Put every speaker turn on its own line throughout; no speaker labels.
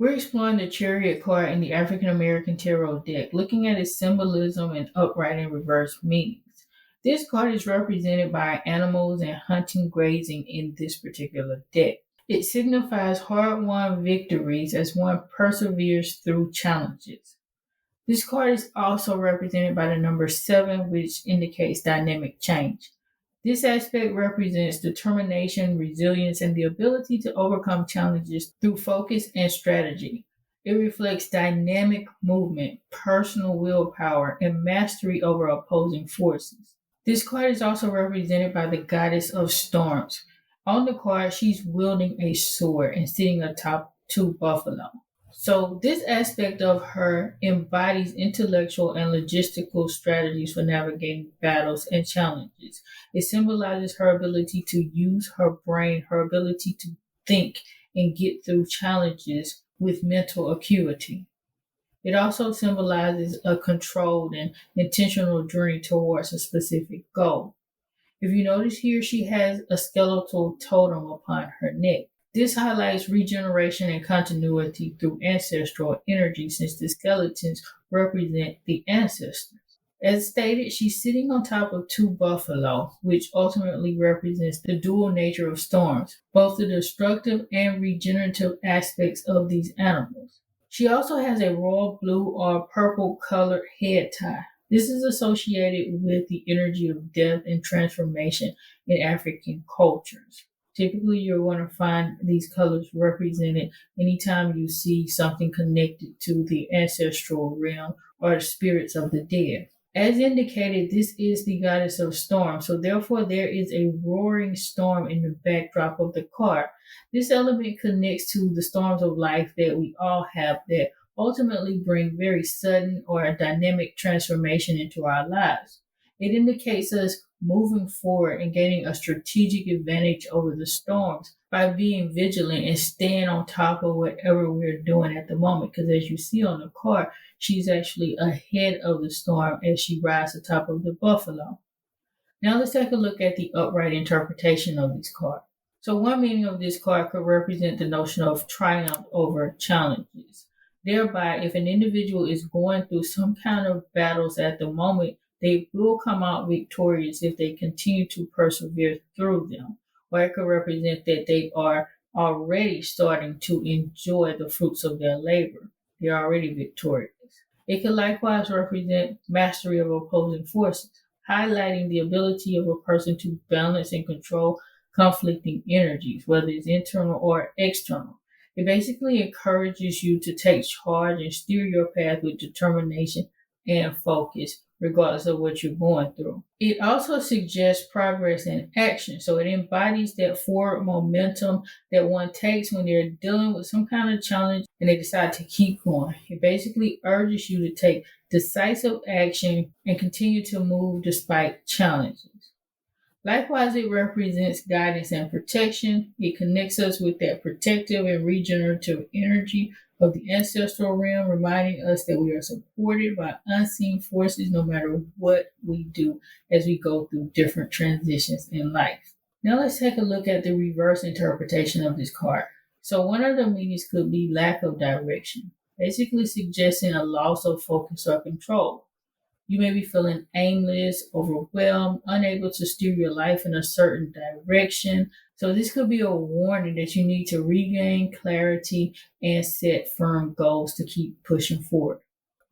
We're exploring the Chariot card in the African American Tarot deck, looking at its symbolism and upright and reverse meanings. This card is represented by animals and hunting grazing in this particular deck. It signifies hard won victories as one perseveres through challenges. This card is also represented by the number 7, which indicates dynamic change. This aspect represents determination, resilience, and the ability to overcome challenges through focus and strategy. It reflects dynamic movement, personal willpower, and mastery over opposing forces. This card is also represented by the goddess of storms. On the card, she's wielding a sword and sitting atop two buffalo. So, this aspect of her embodies intellectual and logistical strategies for navigating battles and challenges. It symbolizes her ability to use her brain, her ability to think and get through challenges with mental acuity. It also symbolizes a controlled and intentional journey towards a specific goal. If you notice here, she has a skeletal totem upon her neck. This highlights regeneration and continuity through ancestral energy since the skeletons represent the ancestors. As stated, she's sitting on top of two buffalo, which ultimately represents the dual nature of storms, both the destructive and regenerative aspects of these animals. She also has a royal blue or purple colored head tie. This is associated with the energy of death and transformation in African cultures. Typically, you're going to find these colors represented anytime you see something connected to the ancestral realm or the spirits of the dead. As indicated, this is the goddess of storm, so therefore there is a roaring storm in the backdrop of the card. This element connects to the storms of life that we all have that ultimately bring very sudden or a dynamic transformation into our lives. It indicates us moving forward and gaining a strategic advantage over the storms by being vigilant and staying on top of whatever we're doing at the moment. Because as you see on the card, she's actually ahead of the storm as she rides atop of the buffalo. Now let's take a look at the upright interpretation of this card. So one meaning of this card could represent the notion of triumph over challenges. Thereby, if an individual is going through some kind of battles at the moment, they will come out victorious if they continue to persevere through them. Or it could represent that they are already starting to enjoy the fruits of their labor. They're already victorious. It could likewise represent mastery of opposing forces, highlighting the ability of a person to balance and control conflicting energies, whether it's internal or external. It basically encourages you to take charge and steer your path with determination and focus, regardless of what you're going through. It also suggests progress and action. So it embodies that forward momentum that one takes when they're dealing with some kind of challenge and they decide to keep going. It basically urges you to take decisive action and continue to move despite challenges. Likewise, it represents guidance and protection. It connects us with that protective and regenerative energy of the ancestral realm, reminding us that we are supported by unseen forces no matter what we do as we go through different transitions in life. Now let's take a look at the reverse interpretation of this card. So one of the meanings could be lack of direction, basically suggesting a loss of focus or control. You may be feeling aimless, overwhelmed, unable to steer your life in a certain direction. So this could be a warning that you need to regain clarity and set firm goals to keep pushing forward.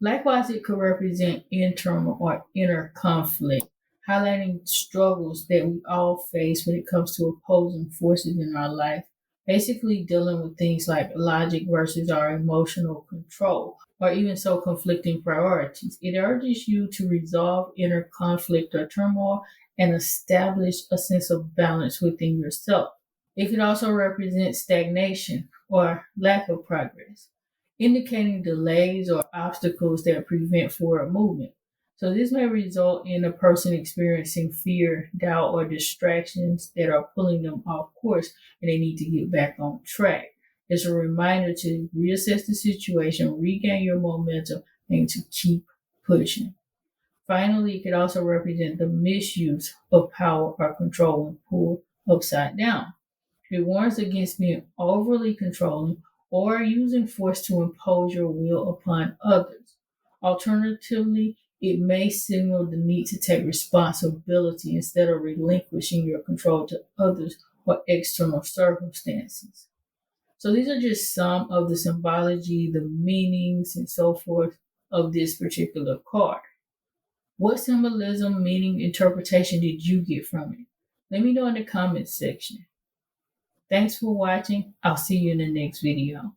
Likewise, it could represent internal or inner conflict, highlighting struggles that we all face when it comes to opposing forces in our life, basically dealing with things like logic versus our emotional control, or even so conflicting priorities. It urges you to resolve inner conflict or turmoil and establish a sense of balance within yourself. It could also represent stagnation or lack of progress, indicating delays or obstacles that prevent forward movement. So this may result in a person experiencing fear, doubt, or distractions that are pulling them off course and they need to get back on track. It's a reminder to reassess the situation, regain your momentum, and to keep pushing. Finally, it could also represent the misuse of power or control when pulled upside down. It warns against being overly controlling or using force to impose your will upon others. Alternatively, it may signal the need to take responsibility instead of relinquishing your control to others or external circumstances. So these are just some of the symbology, the meanings, and so forth of this particular card. What symbolism, meaning, interpretation did you get from it? Let me know in the comments section. Thanks for watching. I'll see you in the next video.